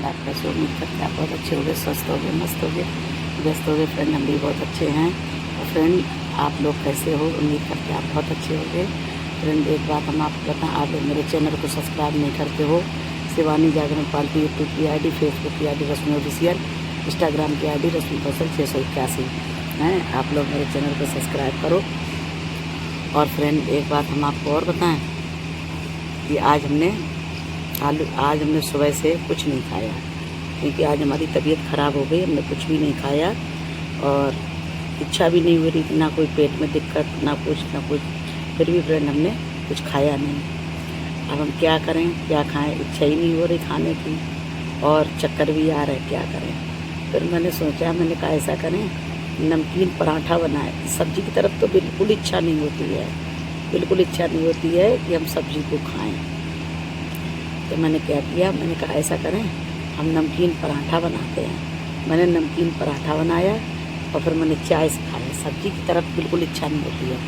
Friend आप कैसे हो? उम्मीद करते हैं आप बहुत अच्छे हो गए, स्वस्थ हो गए, मस्त हो गए, व्यस्त हो गए। फ्रेंड हम भी बहुत अच्छे हैं। और फ्रेंड आप लोग कैसे हो? उम्मीद करते हैं आप बहुत अच्छे हो गए। फ्रेंड एक बात हम आपको बताएं, आप लोग मेरे चैनल को सब्सक्राइब नहीं करते हो। शिवानी जागरण पालतू यूट्यूब की ID, फेसबुक की ID रश्मि ऑफिशियल, इंस्टाग्राम की ID रश्मि कौशल 681 हैं। आप लोग मेरे चैनल को सब्सक्राइब करो। और फ्रेंड एक बात हम आपको और बताएं कि आज हमने सुबह से कुछ नहीं खाया, क्योंकि आज हमारी तबीयत ख़राब हो गई। हमने कुछ भी नहीं खाया और इच्छा भी नहीं हो रही थी, ना कोई पेट में दिक्कत, ना कुछ। फिर भी फ्रेंड हमने कुछ खाया नहीं। अब हम क्या करें, क्या खाएं? इच्छा ही नहीं हो रही खाने की और चक्कर भी आ रहा है, क्या करें? फिर मैंने सोचा, मैंने कहा ऐसा करें, नमकीन पराठा बनाए। सब्जी की तरफ तो बिल्कुल इच्छा नहीं होती है, बिल्कुल इच्छा नहीं होती है कि हम सब्जी को खाएं। तो मैंने क्या किया, मैंने कहा ऐसा करें, हम नमकीन पराठा बनाते हैं। मैंने नमकीन पराठा बनाया और फिर मैंने चाय से खाया। सब्जी की तरफ बिल्कुल इच्छा नहीं होती है,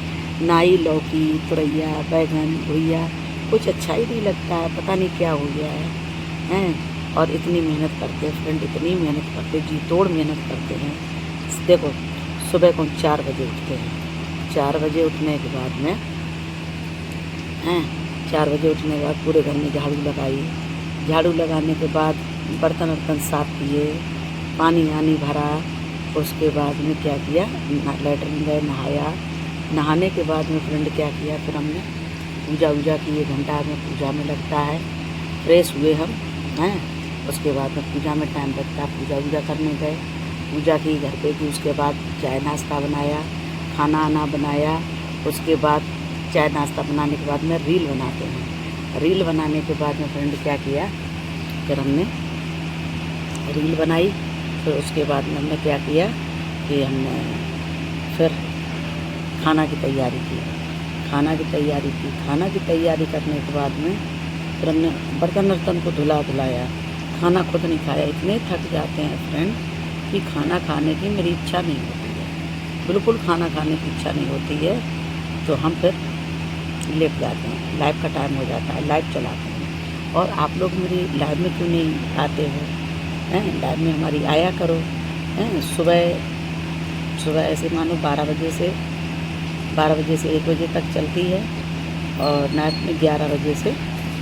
ना ही लौकी, तुरैया, बैगन, भुइया, कुछ अच्छा ही नहीं लगता है। पता नहीं क्या हो गया है। और इतनी मेहनत करते हैं फ्रेंड, इतनी मेहनत करते, जी तोड़ मेहनत करते हैं। देखो सुबह को 4 बजे उठते हैं। 4 बजे उठने के बाद में 4 बजे उठने के बाद पूरे घर में झाड़ू लगाई। झाड़ू लगाने के बाद बर्तन वर्तन साफ़ किए, पानी आनी भरा। उसके बाद में क्या किया, लेटरिन गए, नहाया। नहाने के बाद में फ्रेंड क्या किया, फिर हमने पूजा वूजा की। 1 घंटा में पूजा में लगता है। फ्रेश हुए हम हैं। उसके बाद में पूजा में टाइम लगता है, पूजा वूजा करने गए, पूजा की घर पे की। उसके बाद चाय नाश्ता बनाया, खाना आना बनाया। उसके बाद चाय नाश्ता बनाने के बाद में रील बनाते हैं। रील बनाने के बाद में फ्रेंड क्या किया, फिर हमने रील बनाई। फिर उसके बाद में हमने क्या किया कि हमने फिर खाना की तैयारी की। खाना की तैयारी करने के बाद में फिर हमने बर्तन वर्तन को धुलाया। खाना खुद नहीं खाया। इतने थक जाते हैं फ्रेंड कि खाना खाने की मेरी इच्छा नहीं होती है, बिल्कुल खाना खाने की इच्छा नहीं होती है। तो हम फिर लेट जाते हैं, लाइव का टाइम हो जाता है, लाइव चलाते हैं। और आप लोग मेरी लाइव में क्यों नहीं आते हो? लाइव में हमारी आया करो। सुबह ऐसे मानो 12 बजे से 1 बजे तक चलती है और नाइट में 11 बजे से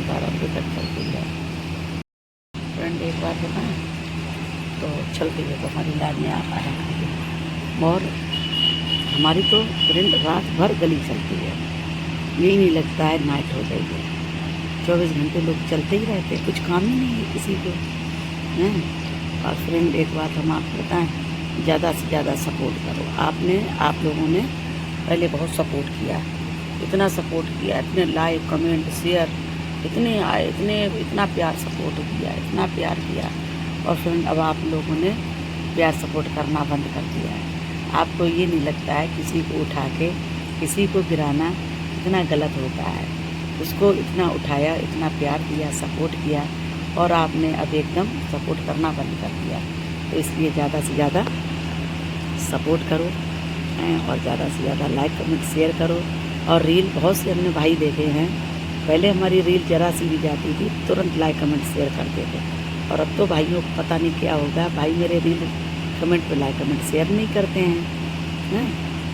12 बजे तक चलती है। फ्रेंड एक बात बताएं, तो चलती है तो हमारी लाइव में आप आया करिए। और हमारी तो फ्रेंड रात भर गली चलती है, यही नहीं लगता है नाइट हो गई है। 24 घंटे लोग चलते ही रहते हैं, कुछ काम ही नहीं है किसी को हैं। और फ्रेंड एक बात हम आपको बताएं, ज़्यादा से ज़्यादा सपोर्ट करो। आप लोगों ने पहले बहुत सपोर्ट किया, इतना सपोर्ट किया, इतने लाइक कमेंट शेयर इतने आए, इतना प्यार सपोर्ट किया, इतना प्यार किया। और फ्रेंड अब आप लोगों ने प्यार सपोर्ट करना बंद कर दिया है। आपको ये नहीं लगता है किसी को उठा के किसी को गिराना इतना गलत होता है? उसको इतना उठाया, इतना प्यार दिया, सपोर्ट किया और आपने अब एकदम सपोर्ट करना बंद कर दिया। तो इसलिए ज़्यादा से ज़्यादा सपोर्ट करो और ज़्यादा से ज़्यादा लाइक कमेंट शेयर करो। और रील बहुत से हमने भाई देखे हैं, पहले हमारी रील ज़रा सी भी जाती थी तुरंत लाइक कमेंट शेयर करते थे। और अब तो भाइयों को पता नहीं क्या होगा, भाई मेरे रील कमेंट पे लाइक कमेंट शेयर नहीं करते हैं।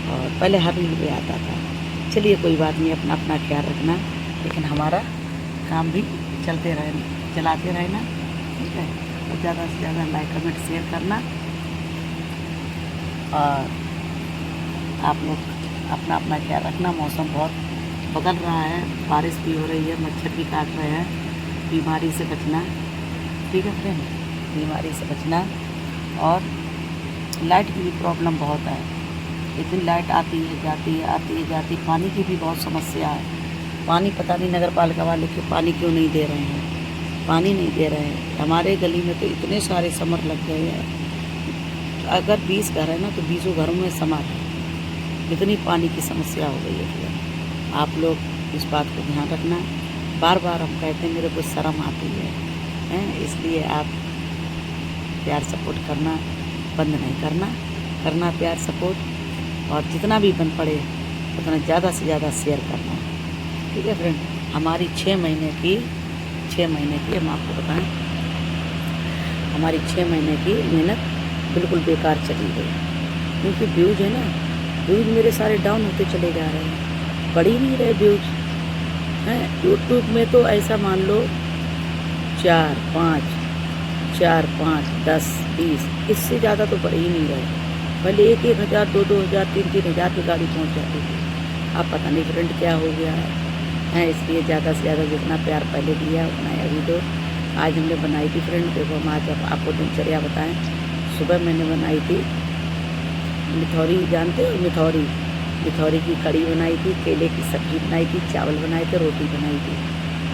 और पहले हर रील पे आता था। चलिए कोई बात नहीं, अपना अपना ख्याल रखना, लेकिन हमारा काम भी चलाते रहना, ठीक है। और ज़्यादा से ज़्यादा लाइक कमेंट शेयर करना। और आप लोग अपना अपना ख्याल रखना। मौसम बहुत बदल रहा है, बारिश भी हो रही है, मच्छर भी काट रहे हैं। बीमारी से बचना, ठीक है फ्रेंड, बीमारी से बचना। और लाइट की भी प्रॉब्लम बहुत है, इतनी लाइट आती है जाती। पानी की भी बहुत समस्या है। पानी पता नहीं नगर पालिका वाले पानी क्यों नहीं दे रहे हैं, पानी नहीं दे रहे हैं। हमारे गली में तो इतने सारे समर लग गए हैं। अगर 20 घर है ना तो 20 घरों में समर है। इतनी पानी की समस्या हो गई है। आप लोग इस बात को ध्यान रखना। बार बार हम कहते हैं, मेरे को शर्म आती है, इसलिए आप प्यार सपोर्ट करना बंद नहीं करना प्यार सपोर्ट। और जितना भी बन पड़े उतना ज़्यादा से ज़्यादा शेयर करना, ठीक है फ्रेंड। हमारी 6 महीने की हम आपको बताएं हमारी 6 महीने की मेहनत बिल्कुल बेकार चली गई, क्योंकि व्यूज़ है ना, व्यूज़ मेरे सारे डाउन होते चले जा रहे हैं, बढ़ ही नहीं रहे व्यूज़ हैं। यूट्यूब में तो ऐसा मान लो 4, 5, 10, 20, इससे ज़्यादा तो बढ़ ही नहीं रहे। पहले 1-1 हज़ार, 2-2 हज़ार, 3-3 हज़ार की गाड़ी पहुंच जाती थी। अब पता नहीं फ्रेंड क्या हो गया है, इसलिए ज़्यादा से ज़्यादा जितना प्यार पहले दिया उतना है अभी दो। आज हमने बनाई थी फ्रेंड, देखो हम आज आपको दिनचर्या बताएं। सुबह मैंने बनाई थी मिथौरी, जानते हो मिथौरी? मिथौरी की कड़ी बनाई थी, केले की सब्ज़ी बनाई थी, चावल बनाए थे, रोटी बनाई थी।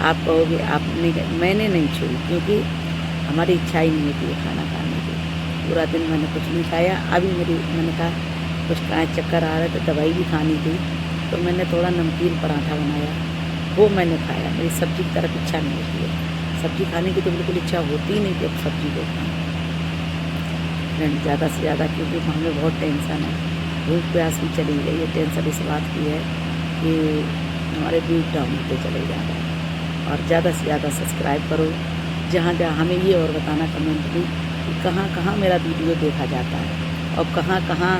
आप कहोगे आपने, मैंने नहीं छोड़ी, क्योंकि हमारी इच्छा ही नहीं होती है खाना खाने की। पूरा दिन मैंने कुछ नहीं खाया। अभी मैंने कहा कुछ चक्कर आ रहे थे, दवाई भी खानी थी, तो मैंने थोड़ा नमकीन पराठा बनाया, वो मैंने खाया। मेरी सब्ज़ी की तरफ इच्छा नहीं होती है, सब्ज़ी खाने की तो बिल्कुल इच्छा होती ही नहीं कि अब सब्ज़ी को खाएँ फ्रेंड, ज़्यादा से ज़्यादा, क्योंकि हमें बहुत टेंशन है, भूख प्यास भी चली गई है। टेंशन इस बात की है कि हमारे व्यूज़ डाउन होते चले जा रहे हैं। और ज़्यादा से ज़्यादा सब्सक्राइब करो, जहाँ जहाँ हमें ये और बताना कमेंट में कि कहाँ कहाँ मेरा वीडियो देखा जाता है और कहाँ कहाँ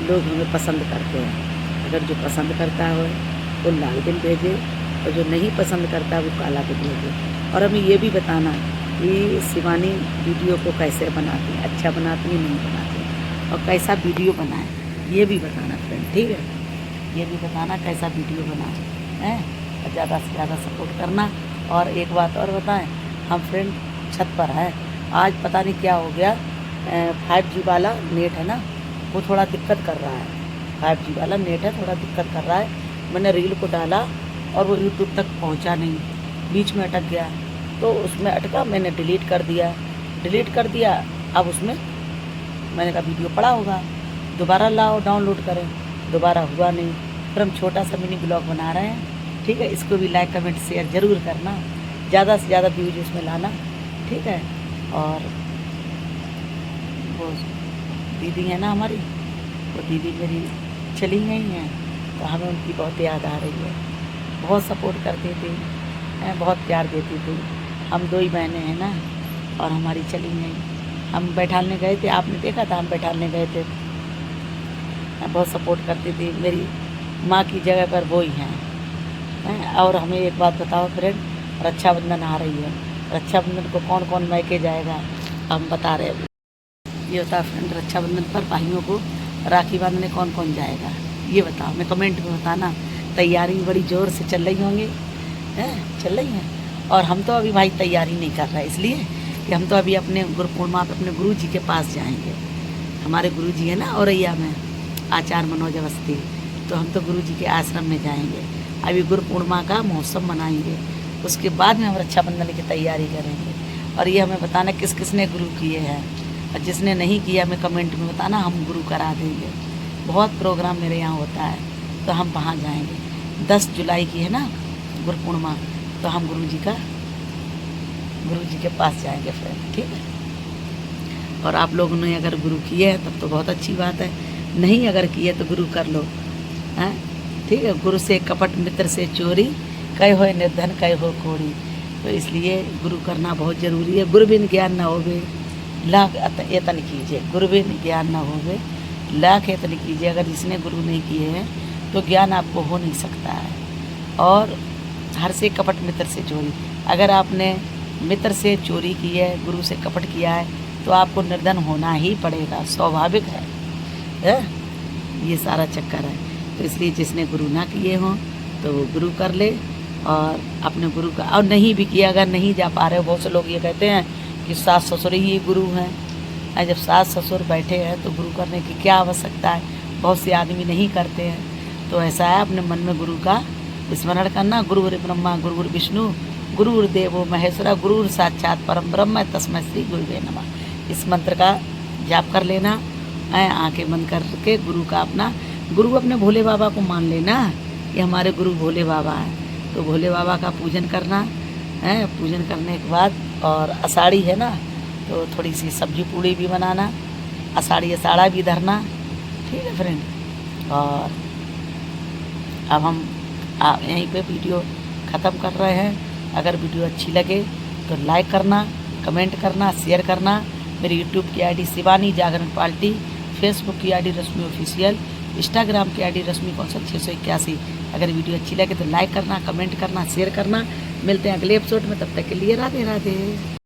लोग हमें पसंद करते हैं। अगर जो पसंद करता है वो लाल दिल भेजे, और जो नहीं पसंद करता वो काला दिल भेजे। और हमें ये भी बताना कि शिवानी वीडियो को कैसे बनाती हैं, अच्छा बनाती हैं नहीं बनाती हैं, और कैसा वीडियो बनाए ये भी बताना फ्रेंड, ठीक है? ये भी बताना कैसा वीडियो बनाए हैं, और ज़्यादा से ज़्यादा सपोर्ट करना। और एक बात और बताएं, हम फ्रेंड छत पर हैं, आज पता नहीं क्या हो गया, 5G वाला नेट है ना, वो थोड़ा दिक्कत कर रहा है। 5G वाला नेट है, थोड़ा दिक्कत कर रहा है। मैंने रील को डाला और वो यूट्यूब तक पहुंचा नहीं, बीच में अटक गया, तो उसमें अटका, मैंने डिलीट कर दिया। अब उसमें मैंने कहा वीडियो पड़ा होगा, दोबारा लाओ डाउनलोड करें, दोबारा हुआ नहीं। फिर हम छोटा सा मिनी ब्लॉग बना रहे हैं, ठीक है? इसको भी लाइक कमेंट शेयर ज़रूर करना, ज़्यादा से ज़्यादा व्यूज इसमें लाना, ठीक है? और वो दीदी है ना हमारी, वो दीदी मेरी चली गई हैं, तो हमें उनकी बहुत याद आ रही है। बहुत सपोर्ट करती थी, बहुत प्यार देती थी। हम 2 ही बहनें हैं ना, और हमारी चली गई। हम बैठालने गए थे, आपने देखा था, हम बैठालने गए थे। बहुत सपोर्ट करती थी, मेरी माँ की जगह पर वो ही हैं। और हमें एक बात बताओ फ्रेंड, रक्षाबंधन आ रही है, रक्षाबंधन को कौन कौन मैके जाएगा हम बता रहे हैं। ये होता है फ्रेंड, रक्षाबंधन पर भाइयों को राखी बांधने कौन कौन जाएगा ये बताओ, मैं कमेंट में बताना। तैयारी बड़ी ज़ोर से चल रही होंगी, चल रही हैं। और हम तो अभी भाई तैयारी नहीं कर रहे, इसलिए कि हम तो अभी अपने गुरु पूर्णिमा पर अपने गुरु जी के पास जाएंगे। हमारे गुरु जी है ना औरैया में, आचार्य मनोज अवस्थी, तो हम तो गुरु जी के आश्रम में जाएंगे। अभी गुरु पूर्णिमा का महोत्सव मनाएंगे, उसके बाद में हम रक्षाबंधन की तैयारी करेंगे। और ये हमें बताना किस किसने गुरु किए हैं, और जिसने नहीं किया हमें कमेंट में बताना, हम गुरु करा देंगे। बहुत प्रोग्राम मेरे यहाँ होता है, तो हम वहाँ जाएंगे। 10 जुलाई की है ना गुरु पूर्णिमा, तो हम गुरु जी के पास जाएंगे फ्रेंड, ठीक है? और आप लोगों ने अगर गुरु किए हैं तब तो बहुत अच्छी बात है, नहीं अगर किए तो गुरु कर लो, हैं? ठीक है? गुरु से कपट मित्र से चोरी, कहे हो निर्धन कहे हो कोड़ी। तो इसलिए गुरु करना बहुत ज़रूरी है। गुरु बिन ज्ञान न होवे लाख यतन कीजिए, गुरु बिन ज्ञान न होवे लाख यतन कीजिए। अगर जिसने गुरु नहीं किए हैं तो ज्ञान आपको हो नहीं सकता है। और हर से कपट मित्र से चोरी, अगर आपने मित्र से चोरी की है, गुरु से कपट किया है, तो आपको निर्धन होना ही पड़ेगा, स्वाभाविक है? ये सारा चक्कर है। तो इसलिए जिसने गुरु ना किए हों तो वो गुरु कर ले, और अपने गुरु का, और नहीं भी किया, अगर नहीं जा पा रहे हो, बहुत से लोग ये कहते हैं कि सास ससुर ही गुरु हैं। जब सास ससुर बैठे हैं तो गुरु करने की क्या आवश्यकता है? बहुत से आदमी नहीं करते हैं। तो ऐसा है, अपने मन में गुरु का स्मरण करना। गुरुर् ब्रह्मा गुरुर् विष्णु गुरुर्देवो महेश्वरा गुरुर् साक्षात परम ब्रह्म तस्मै श्री गुरुवे नमः। इस मंत्र का जाप कर लेना, आंखें बंद करके गुरु का गुरु अपने भोले बाबा को मान लेना, ये हमारे गुरु भोले बाबा हैं। तो भोले बाबा का पूजन करना है। पूजन करने के बाद, और आषाढ़ी है ना, तो थोड़ी सी सब्जी पूड़ी भी बनाना, आषाढ़ी अषाढ़ा भी धरना, ठीक है फ्रेंड? और अब हम यहीं पे वीडियो ख़त्म कर रहे हैं। अगर वीडियो अच्छी लगे तो लाइक करना, कमेंट करना, शेयर करना। मेरी यूट्यूब की आईडी शिवानी जागरण पार्टी, फेसबुक की आईडी रश्मि ऑफिशियल, इंस्टाग्राम की आईडी रश्मि कौशल 681। अगर वीडियो अच्छी लगे तो लाइक करना, कमेंट करना, शेयर करना। मिलते हैं अगले एपिसोड में, तब तक के लिए राधे राधे।